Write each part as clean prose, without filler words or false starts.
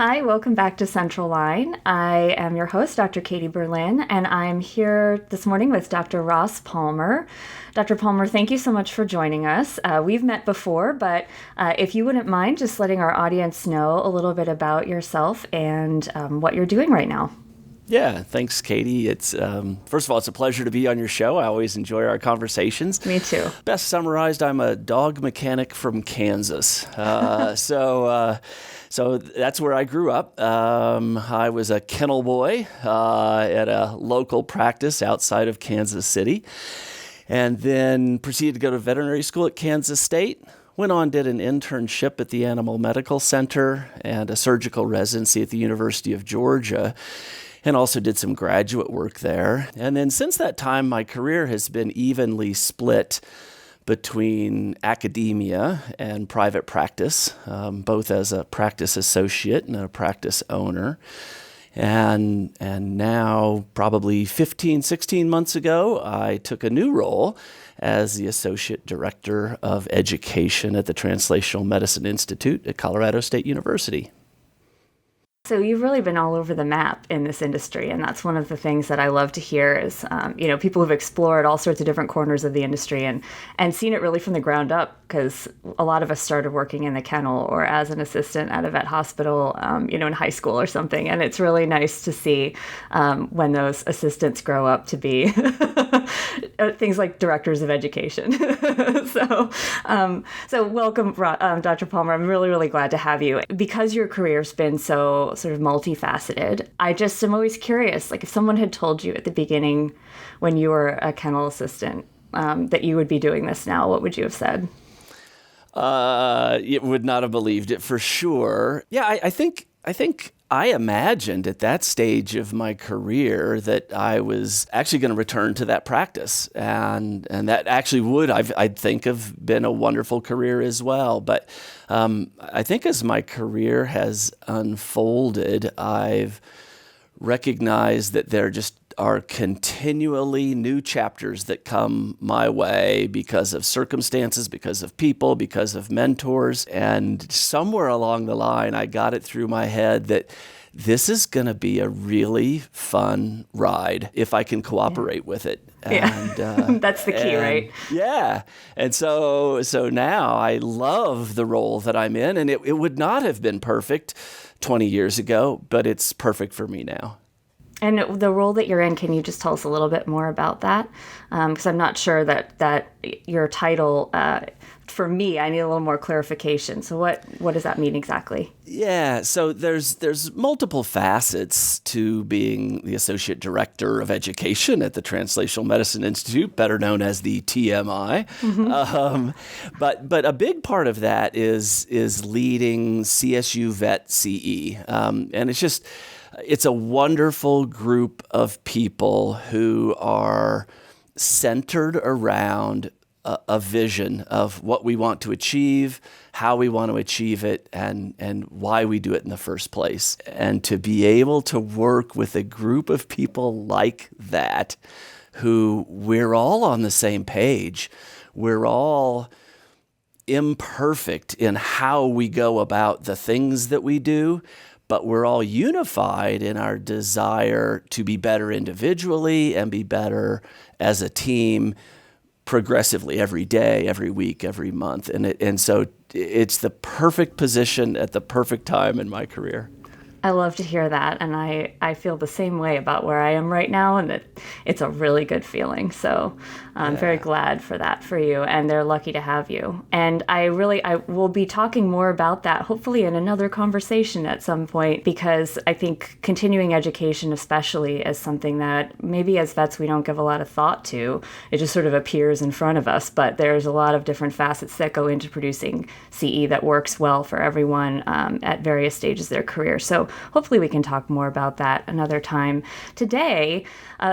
Hi, welcome back to Central Line. I am your host, Dr. Katie Berlin, and I'm here this morning with Dr. Ross Palmer. Dr. Palmer, thank you so much for joining us. We've met before, but if you wouldn't mind just letting our audience know a little bit about yourself and what you're doing right now. Yeah, thanks, Katie. It's first of all, it's a pleasure to be on your show. I always enjoy our conversations. Me too. Best summarized, I'm a dog mechanic from Kansas. So that's where I grew up. I was a kennel boy at a local practice outside of Kansas City, and then proceeded to go to veterinary school at Kansas State. Went on, did an internship at the Animal Medical Center and a surgical residency at the University of Georgia, and also did some graduate work there. And then since that time, my career has been evenly split between academia and private practice, both as a practice associate and a practice owner. And now, probably 16 months ago, I took a new role as the Associate Director of Education at the Translational Medicine Institute at Colorado State University. So you've really been all over the map in this industry, and that's one of the things that I love to hear is, people who've explored all sorts of different corners of the industry and seen it really from the ground up, because a lot of us started working in the kennel or as an assistant at a vet hospital, in high school or something, and it's really nice to see when those assistants grow up to be things like directors of education. So welcome, Dr. Palmer. I'm really, really glad to have you. Because your career's been so sort of multifaceted, I just am always curious, like if someone had told you at the beginning when you were a kennel assistant that you would be doing this now, what would you have said? It would not have believed it for sure. Yeah, I think I imagined at that stage of my career that I was actually going to return to that practice, and that actually would, I'd think, have been a wonderful career as well. But I think as my career has unfolded, I've recognized that there just are continually new chapters that come my way because of circumstances, because of people, because of mentors. And somewhere along the line, I got it through my head that this is going to be a really fun ride if I can cooperate with it. And, that's the key, right? Yeah. And so now I love the role that I'm in, and it would not have been perfect 20 years ago, but it's perfect for me now. And the role that you're in, can you just tell us a little bit more about that? Because I'm not sure that your title, for me, I need a little more clarification. So what does that mean exactly? Yeah, so there's multiple facets to being the Associate Director of Education at the Translational Medicine Institute, better known as the TMI. Mm-hmm. But a big part of that is leading CSU Vet CE. And it's a wonderful group of people who are centered around a vision of what we want to achieve, how we want to achieve it, and why we do it in the first place. And to be able to work with a group of people like that, who we're all on the same page, we're all imperfect in how we go about the things that we do, but we're all unified in our desire to be better individually and be better as a team progressively every day, every week, every month. And so it's the perfect position at the perfect time in my career. I love to hear that, and I feel the same way about where I am right now, and that it's a really good feeling. So I'm very glad for that for you, and they're lucky to have you. And I will be talking more about that, hopefully in another conversation at some point, because I think continuing education especially is something that maybe as vets we don't give a lot of thought to. It just sort of appears in front of us, but there's a lot of different facets that go into producing CE that works well for everyone at various stages of their career. So hopefully we can talk more about that another time. Today,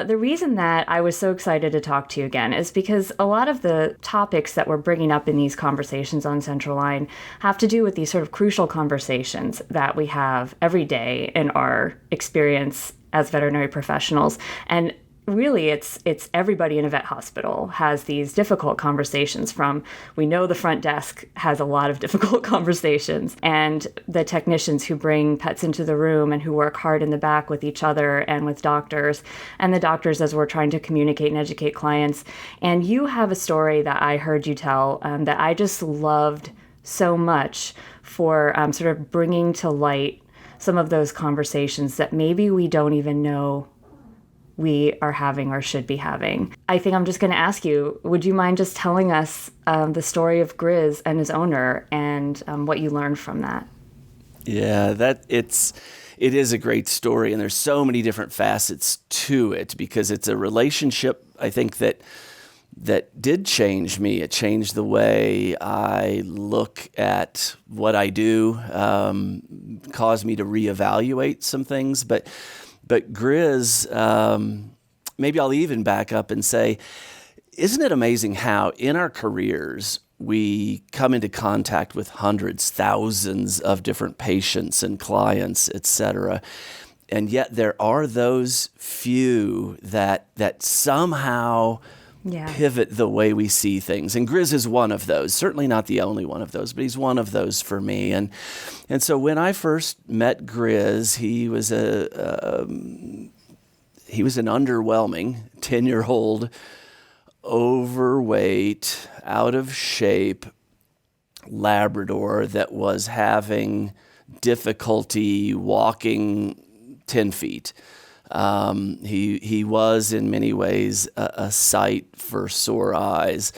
the reason that I was so excited to talk to you again is because a lot of the topics that we're bringing up in these conversations on Central Line have to do with these sort of crucial conversations that we have every day in our experience as veterinary professionals. And really it's everybody in a vet hospital has these difficult conversations. From, we know the front desk has a lot of difficult conversations, and the technicians who bring pets into the room and who work hard in the back with each other and with doctors, and the doctors as we're trying to communicate and educate clients. And you have a story that I heard you tell that I just loved so much, for sort of bringing to light some of those conversations that maybe we don't even know we are having or should be having. I think I'm just going to ask you, would you mind just telling us the story of Griz and his owner, and what you learned from that? Yeah, it is a great story, and there's so many different facets to it, because it's a relationship, I think, that did change me. It changed the way I look at what I do, caused me to reevaluate some things. But Griz, maybe I'll even back up and say, isn't it amazing how in our careers we come into contact with hundreds, thousands of different patients and clients, et cetera, and yet there are those few that somehow pivot the way we see things. And Griz is one of those, certainly not the only one of those, but he's one of those for me. And so when I first met Griz, he was an underwhelming 10-year-old, overweight, out of shape Labrador that was having difficulty walking 10 feet. He was in many ways a sight for sore eyes.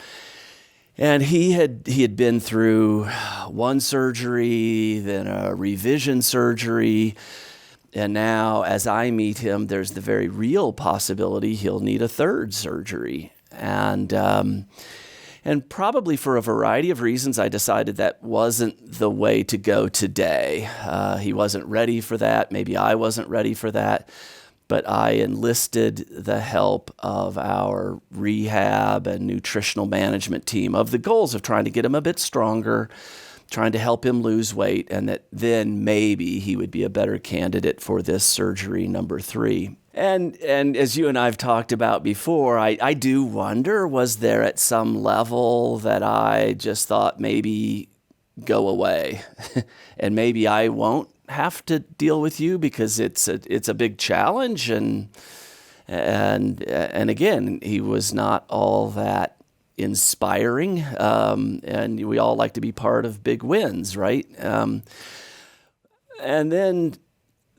And he had been through one surgery, then a revision surgery, and now as I meet him, there's the very real possibility he'll need a third surgery. And probably for a variety of reasons, I decided that wasn't the way to go today. He wasn't ready for that. Maybe I wasn't ready for that. But I enlisted the help of our rehab and nutritional management team of the goals of trying to get him a bit stronger, trying to help him lose weight, and that then maybe he would be a better candidate for this surgery number 3. And as you and I have talked about before, I do wonder, was there at some level that I just thought maybe go away and maybe I won't have to deal with you because it's a big challenge, and again, he was not all that inspiring, and we all like to be part of big wins, right? And then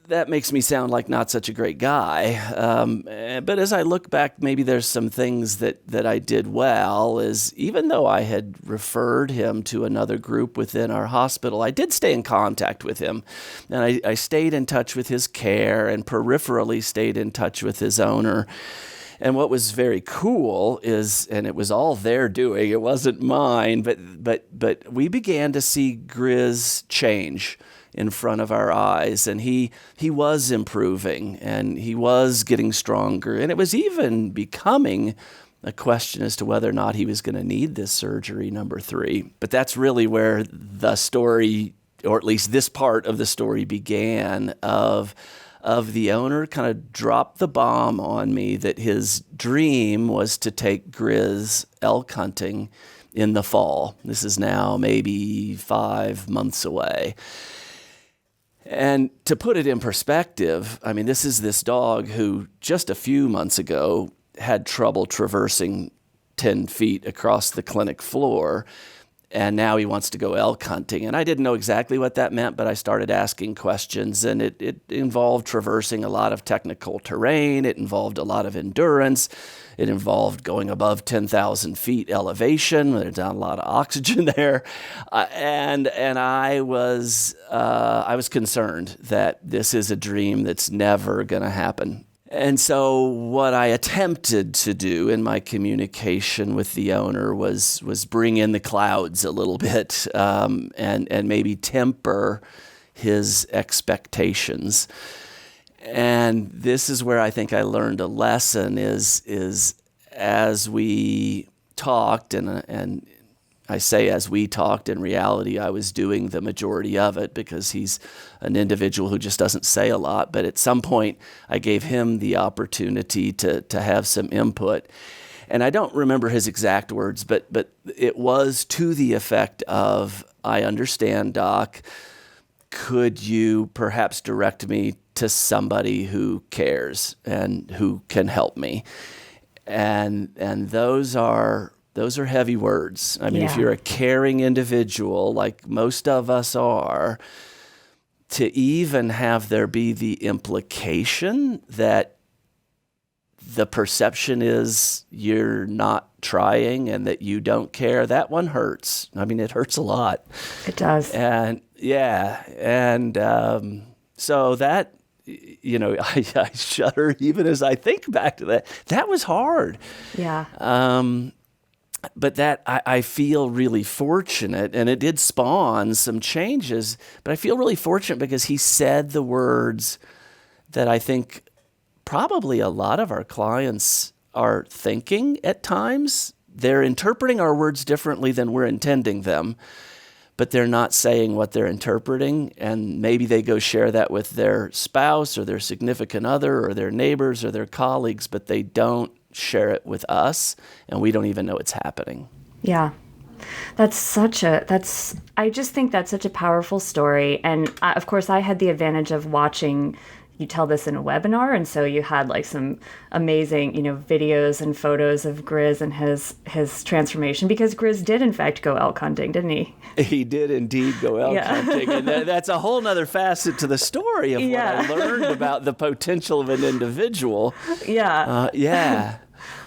that makes me sound like not such a great guy. But as I look back, maybe there's some things that I did well, is even though I had referred him to another group within our hospital, I did stay in contact with him. And I stayed in touch with his care and peripherally stayed in touch with his owner. And what was very cool is, and it was all their doing, it wasn't mine, but we began to see Griz change in front of our eyes, and he was improving, and he was getting stronger, and it was even becoming a question as to whether or not he was going to need this surgery number 3. But that's really where the story, or at least this part of the story, began, of the owner kind of dropped the bomb on me that his dream was to take Griz elk hunting in the fall. This is now maybe 5 months away. And to put it in perspective, I mean, this is this dog who just a few months ago had trouble traversing 10 feet across the clinic floor, and now he wants to go elk hunting. And I didn't know exactly what that meant, but I started asking questions, and it involved traversing a lot of technical terrain. It involved a lot of endurance. It involved going above 10,000 feet elevation. There's not a lot of oxygen there. And I was concerned that this is a dream that's never going to happen. And so what I attempted to do in my communication with the owner was bring in the clouds a little bit, and maybe temper his expectations. And this is where I think I learned a lesson, is as we talked, and I say as we talked, in reality, I was doing the majority of it because he's an individual who just doesn't say a lot. But at some point, I gave him the opportunity to have some input. And I don't remember his exact words, but it was to the effect of, I understand, Doc. Could you perhaps direct me to somebody who cares and who can help me? And those are heavy words. I mean, if you're a caring individual, like most of us are, to even have there be the implication that the perception is you're not trying and that you don't care, that one hurts. I mean, it hurts a lot. It does. And so that, I shudder even as I think back to that. That was hard. Yeah. But that I feel really fortunate, and it did spawn some changes, but I feel really fortunate because he said the words that I think probably a lot of our clients are thinking at times. They're interpreting our words differently than we're intending them, but they're not saying what they're interpreting, and maybe they go share that with their spouse or their significant other or their neighbors or their colleagues, but they don't share it with us, and we don't even know it's happening. Yeah. I just think that's such a powerful story. And of course, I had the advantage of watching you tell this in a webinar, and so you had like some amazing, videos and photos of Griz and his transformation, because Griz did in fact go elk hunting, didn't he? He did indeed go elk hunting, and that's a whole nother facet to the story of what I learned about the potential of an individual.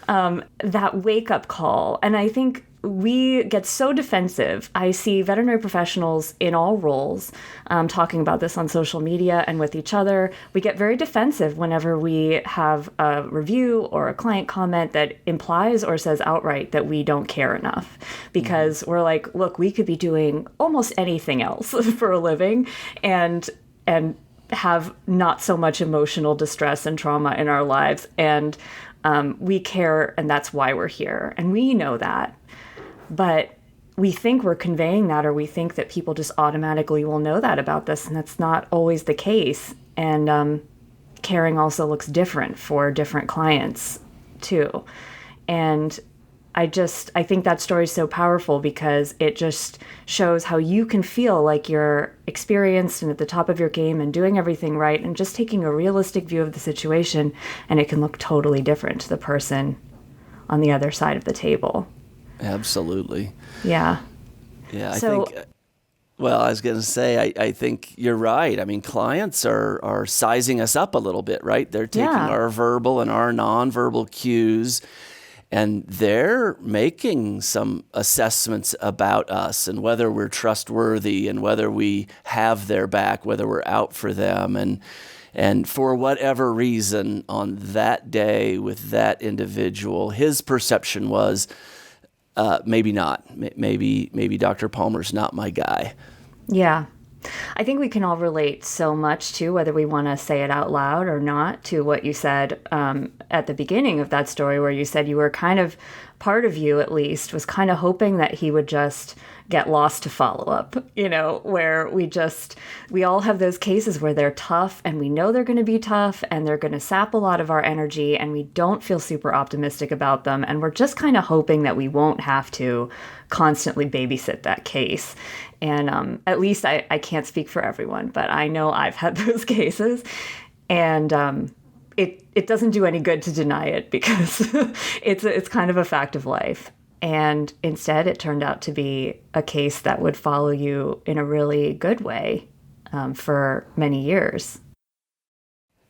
That wake-up call. And I think we get so defensive. I see veterinary professionals in all roles talking about this on social media and with each other. We get very defensive whenever we have a review or a client comment that implies or says outright that we don't care enough, because we're like, look, we could be doing almost anything else for a living and have not so much emotional distress and trauma in our lives. And we care, and that's why we're here. And we know that. But we think we're conveying that, or we think that people just automatically will know that about this, and that's not always the case. And caring also looks different for different clients, too. And I think that story is so powerful because it just shows how you can feel like you're experienced and at the top of your game and doing everything right and just taking a realistic view of the situation, and it can look totally different to the person on the other side of the table. Absolutely. Yeah. Yeah, I was going to say, I think you're right. I mean, clients are sizing us up a little bit, right? They're taking our verbal and our nonverbal cues, and they're making some assessments about us and whether we're trustworthy and whether we have their back, whether we're out for them. And for whatever reason, on that day with that individual, his perception was, maybe not. Maybe Dr. Palmer's not my guy. Yeah. I think we can all relate so much to, whether we want to say it out loud or not, to what you said at the beginning of that story, where you said you were kind of, part of you at least, was kind of hoping that he would just get lost to follow up, where we all have those cases where they're tough and we know they're going to be tough and they're going to sap a lot of our energy and we don't feel super optimistic about them. And we're just kind of hoping that we won't have to constantly babysit that case. And at least I can't speak for everyone, but I know I've had those cases. And it doesn't do any good to deny it, because it's kind of a fact of life. And instead, it turned out to be a case that would follow you in a really good way for many years.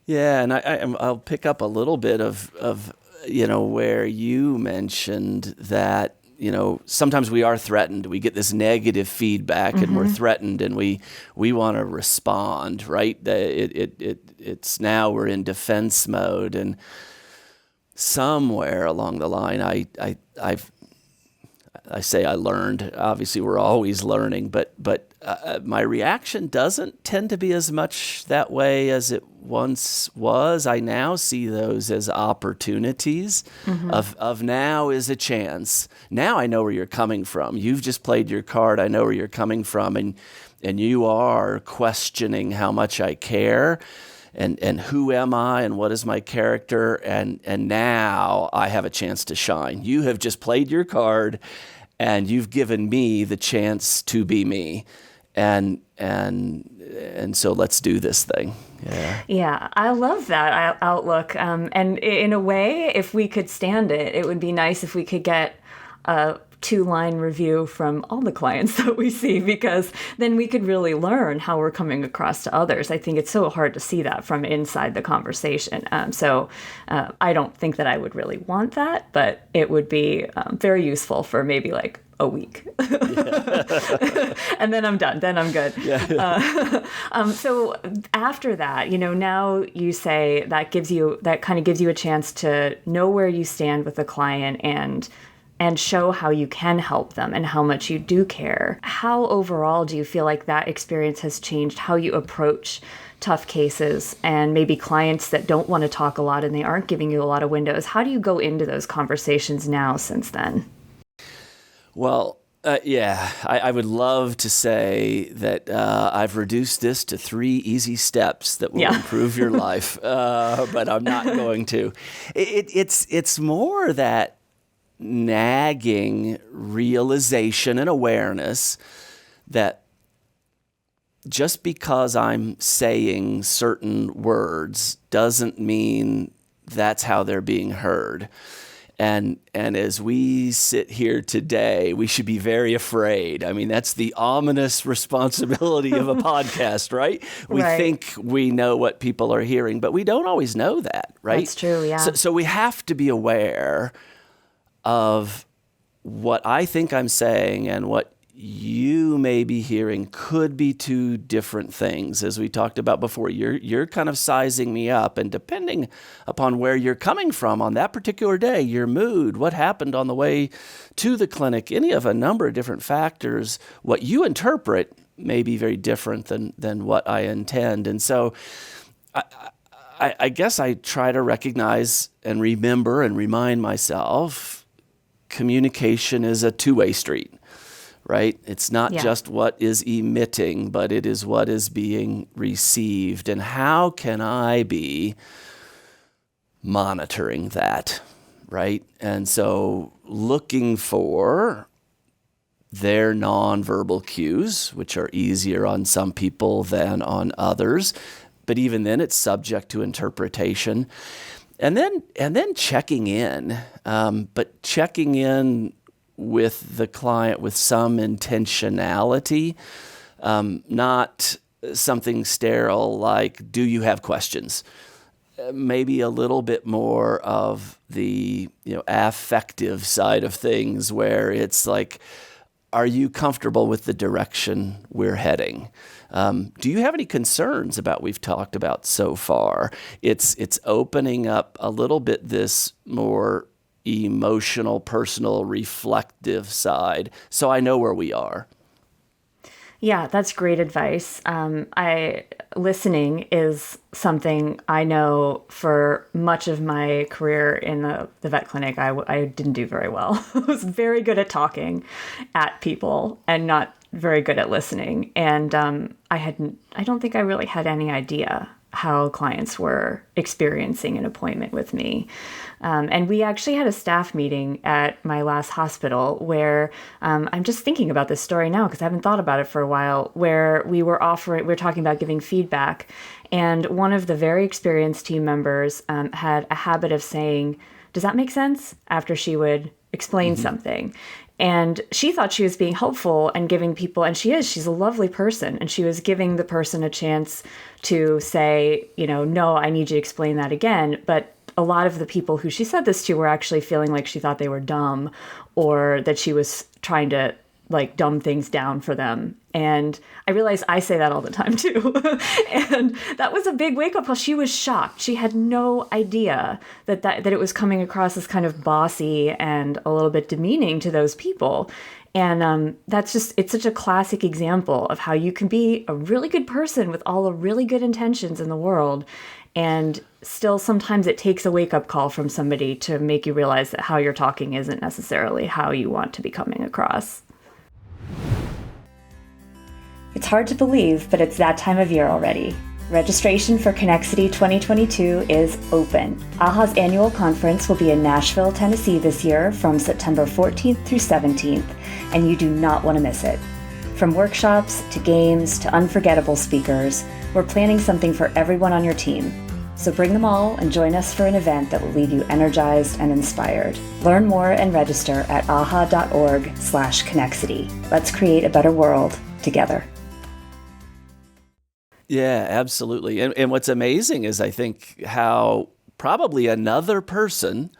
Yeah, and I'll pick up a little bit of where you mentioned that, sometimes we are threatened. We get this negative feedback, and we're threatened, and we want to respond, right? It's now we're in defense mode, and somewhere along the line, I say I learned. Obviously, we're always learning, but my reaction doesn't tend to be as much that way as it once was. I now see those as opportunities. Of now is a chance. Now I know where you're coming from. You've just played your card. I know where you're coming from, and you are questioning how much I care. And who am I and what is my character? And now I have a chance to shine. You have just played your card and you've given me the chance to be me. And so let's do this thing. Yeah, I love that outlook. And in a way, if we could stand it, it would be nice if we could get a 2-line review from all the clients that we see, because then we could really learn how we're coming across to others. I think it's so hard to see that from inside the conversation. So I don't think that I would really want that, but it would be very useful for maybe like a week. And then I'm done. Then I'm good. So after that, now you say that kind of gives you a chance to know where you stand with the client and show how you can help them and how much you do care. How overall do you feel like that experience has changed how you approach tough cases and maybe clients that don't want to talk a lot and they aren't giving you a lot of windows? How do you go into those conversations now since then? Well, I would love to say that I've reduced this to 3 easy steps that will improve your life, but I'm not going to. It's more that nagging realization and awareness that just because I'm saying certain words doesn't mean that's how they're being heard. And as we sit here today, we should be very afraid. I mean, that's the ominous responsibility of a podcast, right? We think we know what people are hearing, but we don't always know that, right? That's true, yeah. So we have to be aware of what I think I'm saying and what you may be hearing could be 2 different things. As we talked about before, you're kind of sizing me up, and depending upon where you're coming from on that particular day, your mood, what happened on the way to the clinic, any of a number of different factors, what you interpret may be very different than what I intend. And so I guess I try to recognize and remember and remind myself communication is a 2-way street, right? It's not just what is emitting, but it is what is being received. And how can I be monitoring that, right? And so looking for their nonverbal cues, which are easier on some people than on others, but even then it's subject to interpretation. And then checking in, but checking in with the client with some intentionality, not something sterile like, do you have questions? Maybe a little bit more of the affective side of things, where it's like, are you comfortable with the direction we're heading? Do you have any concerns about what we've talked about so far? It's opening up a little bit this more emotional, personal, reflective side, so I know where we are. Yeah, that's great advice. Listening is something I know for much of my career in the vet clinic, I didn't do very well. I was very good at talking at people and not very good at listening. And I don't think I really had any idea how clients were experiencing an appointment with me. And we actually had a staff meeting at my last hospital where I'm just thinking about this story now because I haven't thought about it for a while, where we were talking about giving feedback. And one of the very experienced team members had a habit of saying, "Does that make sense?" after she would explain something. And she thought she was being helpful and giving people, and she's a lovely person. And she was giving the person a chance to say, no, I need you to explain that again. But a lot of the people who she said this to were actually feeling like she thought they were dumb, or that she was trying to like dumb things down for them. And I realize I say that all the time too. And that was a big wake up call. She was shocked. She had no idea that it was coming across as kind of bossy and a little bit demeaning to those people. And it's such a classic example of how you can be a really good person with all the really good intentions in the world. And still, sometimes it takes a wake-up call from somebody to make you realize that how you're talking isn't necessarily how you want to be coming across. It's hard to believe, but it's that time of year already. Registration for Connexity 2022 is open. AHA's annual conference will be in Nashville, Tennessee this year from September 14th through 17th, and you do not want to miss it. From workshops to games to unforgettable speakers, we're planning something for everyone on your team. So bring them all and join us for an event that will leave you energized and inspired. Learn more and register at aha.org/Connexity. Let's create a better world together. Yeah, absolutely. And what's amazing is I think how probably another person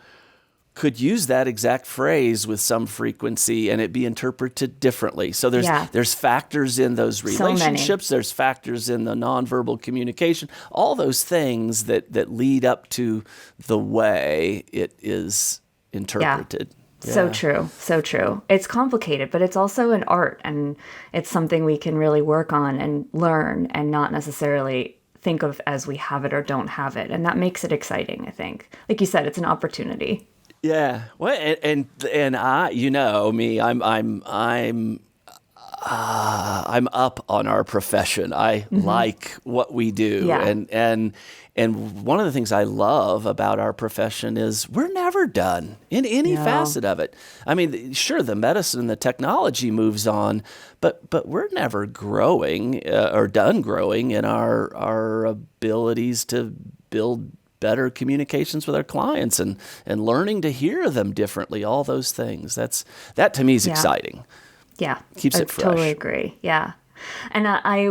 could use that exact phrase with some frequency and it be interpreted differently. So there's factors in those relationships, there's factors in the nonverbal communication, all those things that lead up to the way it is interpreted. Yeah. So true. So true. It's complicated, but it's also an art, and it's something we can really work on and learn and not necessarily think of as we have it or don't have it. And that makes it exciting, I think. Like you said, it's an opportunity. Yeah. Well, and I, you know me, I'm up on our profession. I like what we do. Yeah. And one of the things I love about our profession is we're never done in any facet of it. I mean, sure, the medicine and the technology moves on, but we're never growing or done growing in our abilities to build better communications with our clients and learning to hear them differently, all those things. That to me is exciting. Yeah. Keeps it fresh. I totally agree. Yeah. And I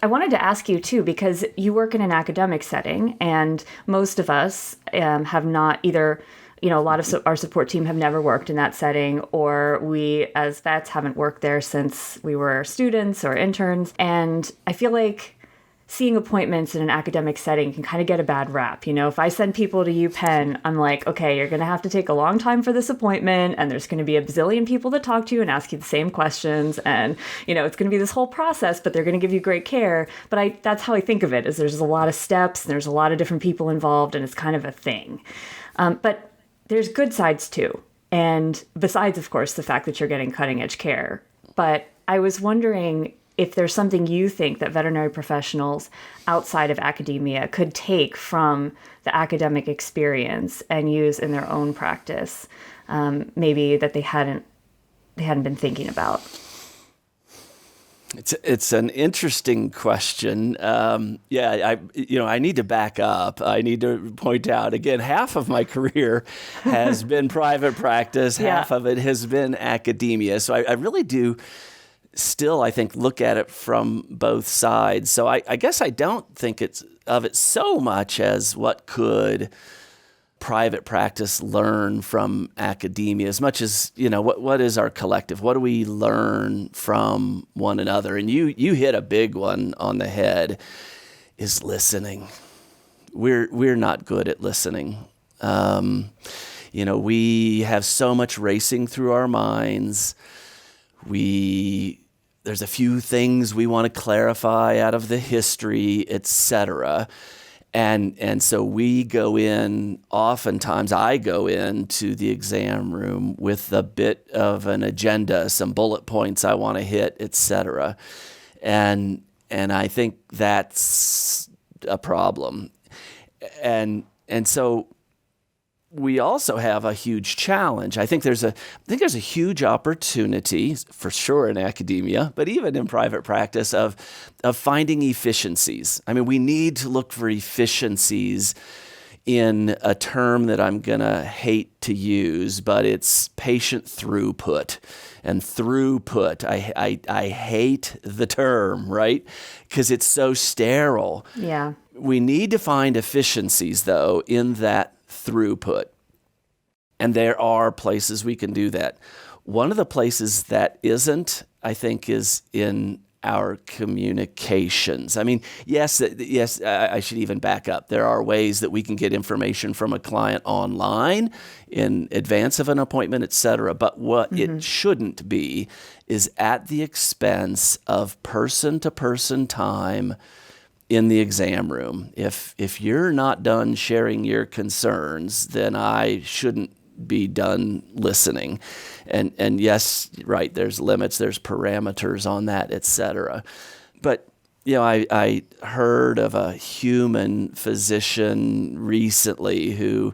wanted to ask you too, because you work in an academic setting and most of us have not either, a lot of our support team have never worked in that setting, or we as vets haven't worked there since we were students or interns. And I feel like seeing appointments in an academic setting can kind of get a bad rap. If I send people to UPenn, I'm like, okay, you're going to have to take a long time for this appointment, and there's going to be a bazillion people that talk to you and ask you the same questions, and, it's going to be this whole process, but they're going to give you great care. But that's how I think of it, is there's a lot of steps, and there's a lot of different people involved, and it's kind of a thing. But there's good sides too. And besides, of course, the fact that you're getting cutting edge care. But I was wondering if there's something you think that veterinary professionals outside of academia could take from the academic experience and use in their own practice, maybe that they hadn't been thinking about. It's an interesting question. I need to back up. I need to point out again, half of my career has been private practice, half of it has been academia. So I really do still, I think, look at it from both sides. So I guess I don't think it's of it so much as what could private practice learn from academia, as much as, what is our collective? What do we learn from one another? And you hit a big one on the head, is listening. We're not good at listening. We have so much racing through our minds. There's a few things we want to clarify out of the history, etc. And so we go in, oftentimes I go into the exam room with a bit of an agenda, some bullet points I want to hit, etc. And I think that's a problem. And so we also have a huge challenge. I think there's a huge opportunity for sure in academia, but even in private practice of finding efficiencies. I mean, we need to look for efficiencies in a term that I'm gonna hate to use, but it's patient throughput. And throughput, I hate the term, right? Because it's so sterile. Yeah. We need to find efficiencies though in that throughput. And there are places we can do that. One of the places that isn't, I think, is in our communications. I mean, yes, I should even back up. There are ways that we can get information from a client online in advance of an appointment, et cetera. But what it shouldn't be is at the expense of person-to-person time in the exam room. If you're not done sharing your concerns, then I shouldn't be done listening. And yes, right, there's limits, there's parameters on that, et cetera. But, I heard of a human physician recently who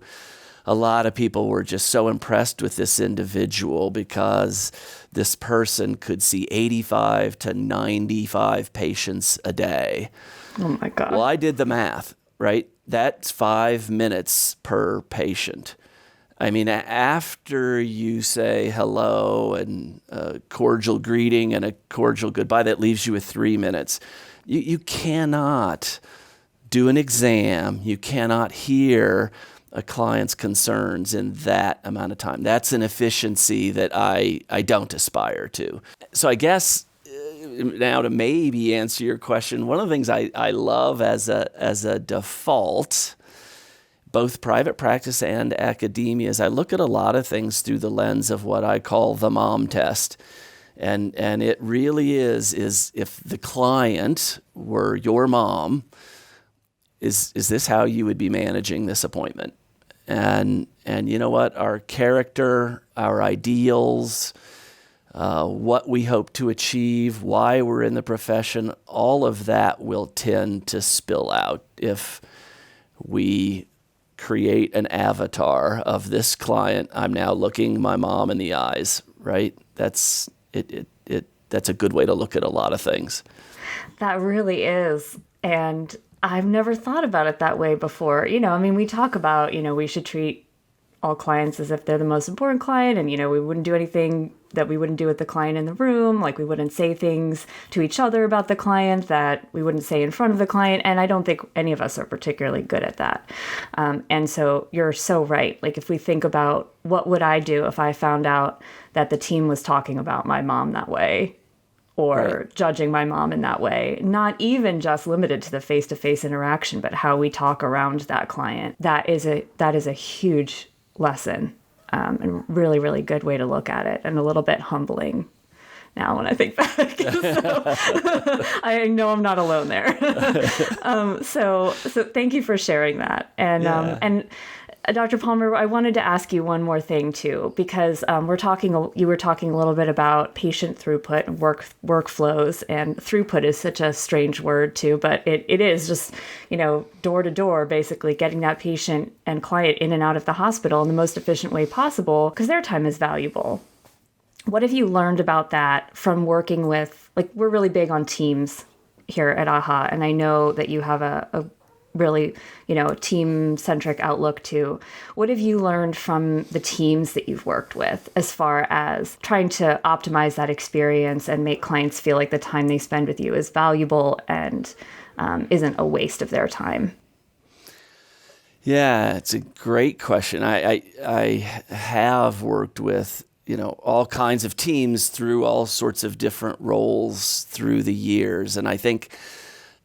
a lot of people were just so impressed with this individual because this person could see 85 to 95 patients a day. Oh my God. Well, I did the math, right? That's 5 minutes per patient. I mean, after you say hello and a cordial greeting and a cordial goodbye, that leaves you with 3 minutes. You cannot do an exam. You cannot hear a client's concerns in that amount of time. That's an efficiency that I don't aspire to. So I guess now to maybe answer your question, one of the things I love as a default, both private practice and academia, is I look at a lot of things through the lens of what I call the mom test. And it really is if the client were your mom, is this how you would be managing this appointment? And you know what? Our character, our ideals, what we hope to achieve, why we're in the profession, all of that will tend to spill out if we create an avatar of this client. I'm now looking my mom in the eyes, right? That's it. That's a good way to look at a lot of things. That really is. And I've never thought about it that way before. We talk about, we should treat all clients as if they're the most important client, and, we wouldn't do anything that we wouldn't do with the client in the room. Like, we wouldn't say things to each other about the client that we wouldn't say in front of the client. And I don't think any of us are particularly good at that. And so you're so right. Like, if we think about what would I do if I found out that the team was talking about my mom that way, or right, judging my mom in that way, not even just limited to the face-to-face interaction, but how we talk around that client. That is a huge lesson, and really, really good way to look at it, and a little bit humbling now when I think back. So, I know I'm not alone there. So thank you for sharing that. And and Dr. Palmer, I wanted to ask you one more thing too, because you were talking a little bit about patient throughput and workflows, and throughput is such a strange word too, but it is just, door to door, basically getting that patient and client in and out of the hospital in the most efficient way possible, because their time is valuable. What have you learned about that from working with, we're really big on teams here at AHA, and I know that you have a really, team-centric outlook too. What have you learned from the teams that you've worked with as far as trying to optimize that experience and make clients feel like the time they spend with you is valuable and isn't a waste of their time? Yeah, it's a great question. I have worked with all kinds of teams through all sorts of different roles through the years, and I think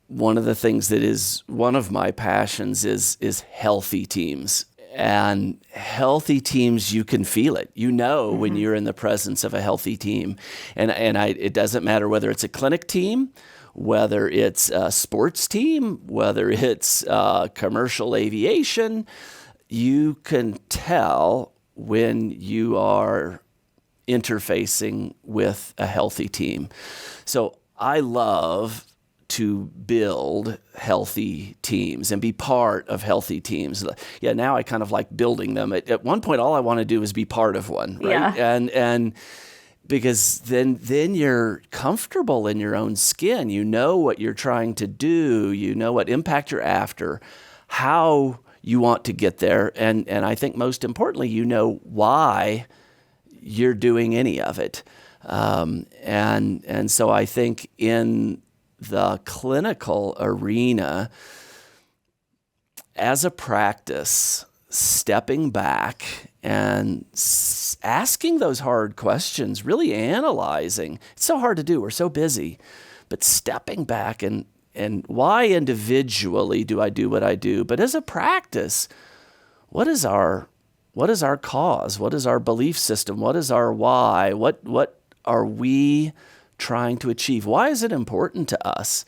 one of the things that is one of my passions is healthy teams. And healthy teams, you can feel it. When you're in the presence of a healthy team. And it doesn't matter whether it's a clinic team, whether it's a sports team, whether it's commercial aviation, you can tell when you are interfacing with a healthy team. So I love to build healthy teams and be part of healthy teams. Yeah, now I kind of like building them. At one point, all I want to do is be part of one, right? Yeah. And because then you're comfortable in your own skin. You know what you're trying to do. You know what impact you're after, how you want to get there, and I think most importantly, you know why you're doing any of it. And so I think in the clinical arena, as a practice, stepping back and asking those hard questions, really analyzing. It's so hard to do. We're so busy. But stepping back and why individually do I do what I do? But as a practice, what is our cause? What is our belief system? What is our why? What are we trying to achieve? Why is it important to us?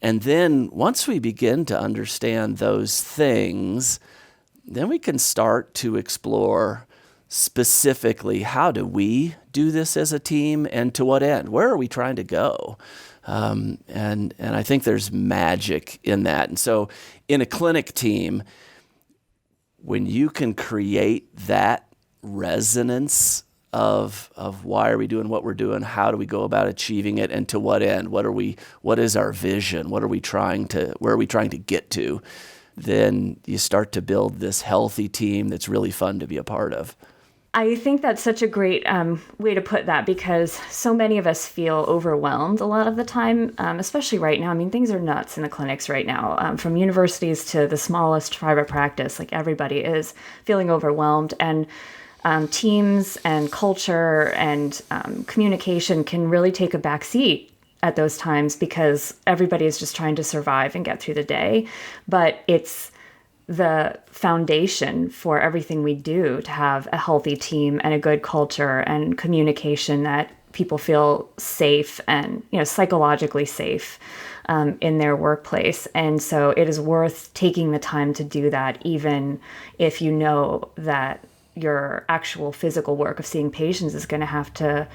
And then once we begin to understand those things, then we can start to explore specifically, how do we do this as a team and to what end? Where are we trying to go? And I think there's magic in that. And so in a clinic team, when you can create that resonance of why are we doing what we're doing, how do we go about achieving it, and to what end? What is our vision? Where are we trying to get to? Then you start to build this healthy team that's really fun to be a part of. I think that's such a great way to put that, because so many of us feel overwhelmed a lot of the time, especially right now. I mean, things are nuts in the clinics right now, from universities to the smallest private practice. Like, everybody is feeling overwhelmed, and teams and culture and communication can really take a back seat at those times, because everybody is just trying to survive and get through the day. But it's the foundation for everything we do to have a healthy team and a good culture and communication that people feel safe and, psychologically safe in their workplace. And so it is worth taking the time to do that, even if you know that your actual physical work of seeing patients is going to have to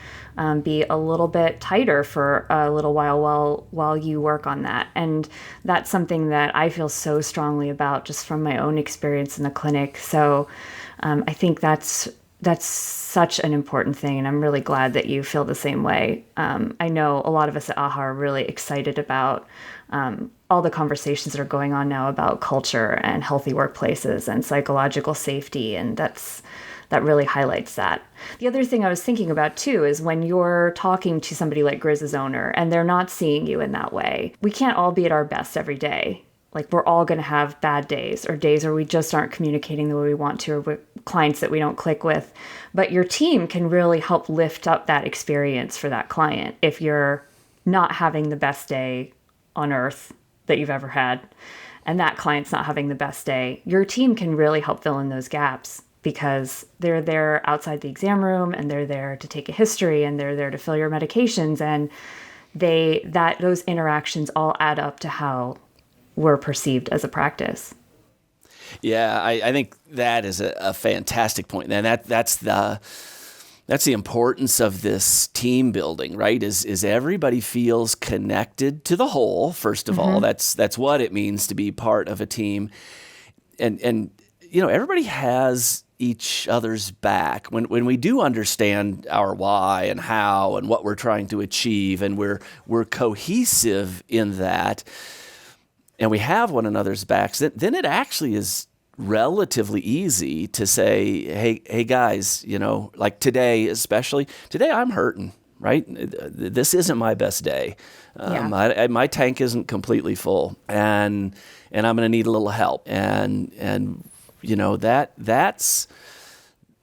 be a little bit tighter for a little while you work on that. And that's something that I feel so strongly about just from my own experience in the clinic. So I think that's such an important thing, and I'm really glad that you feel the same way. I know a lot of us at AHA are really excited about all the conversations that are going on now about culture and healthy workplaces and psychological safety, and that really highlights that. The other thing I was thinking about too is when you're talking to somebody like Griz's owner and they're not seeing you in that way, we can't all be at our best every day. Like, we're all going to have bad days, or days where we just aren't communicating the way we want to, or with clients that we don't click with. But your team can really help lift up that experience for that client. If you're not having the best day on earth that you've ever had, and that client's not having the best day, your team can really help fill in those gaps, because they're there outside the exam room, and they're there to take a history, and they're there to fill your medications, and those interactions all add up to how we're perceived as a practice. Yeah, I think that is a fantastic point. And that's the importance of this team building, right? Is everybody feels connected to the whole, first of all. That's what it means to be part of a team. And everybody has each other's back. When we do understand our why and how and what we're trying to achieve, and we're cohesive in that, and we have one another's backs, then it actually is relatively easy to say, hey guys, like today, especially today, I'm hurting, right? This isn't my best day. My tank isn't completely full, and I'm going to need a little help. And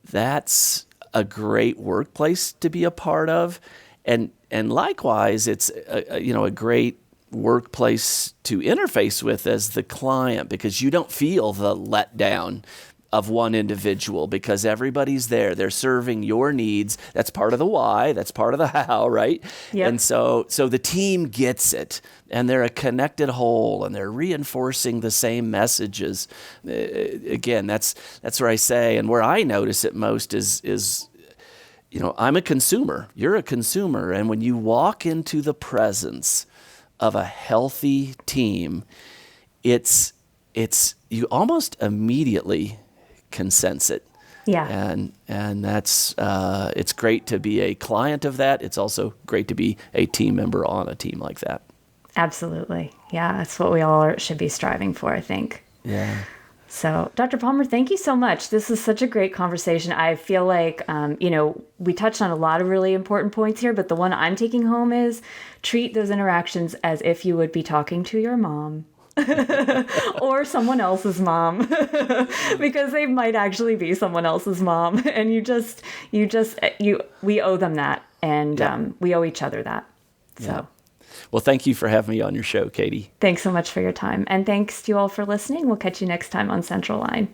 that's a great workplace to be a part of, and likewise, it's a great workplace to interface with as the client, because you don't feel the letdown of one individual, because everybody's there. They're serving your needs. That's part of the why. That's part of the how, right? Yep. And so the team gets it, and they're a connected whole, and they're reinforcing the same messages. Again, that's where I say, and where I notice it most is I'm a consumer. You're a consumer, and when you walk into the presence of a healthy team, it's you almost immediately can sense it. Yeah. And that's it's great to be a client of that. It's also great to be a team member on a team like that. Absolutely. Yeah, that's what we all should be striving for, I think. Yeah. So, Dr. Palmer, thank you so much. This is such a great conversation. I feel like, we touched on a lot of really important points here, but the one I'm taking home is treat those interactions as if you would be talking to your mom or someone else's mom, because they might actually be someone else's mom. And we owe them that. And we owe each other that. So. Yeah. Well, thank you for having me on your show, Katie. Thanks so much for your time. And thanks to you all for listening. We'll catch you next time on Central Line.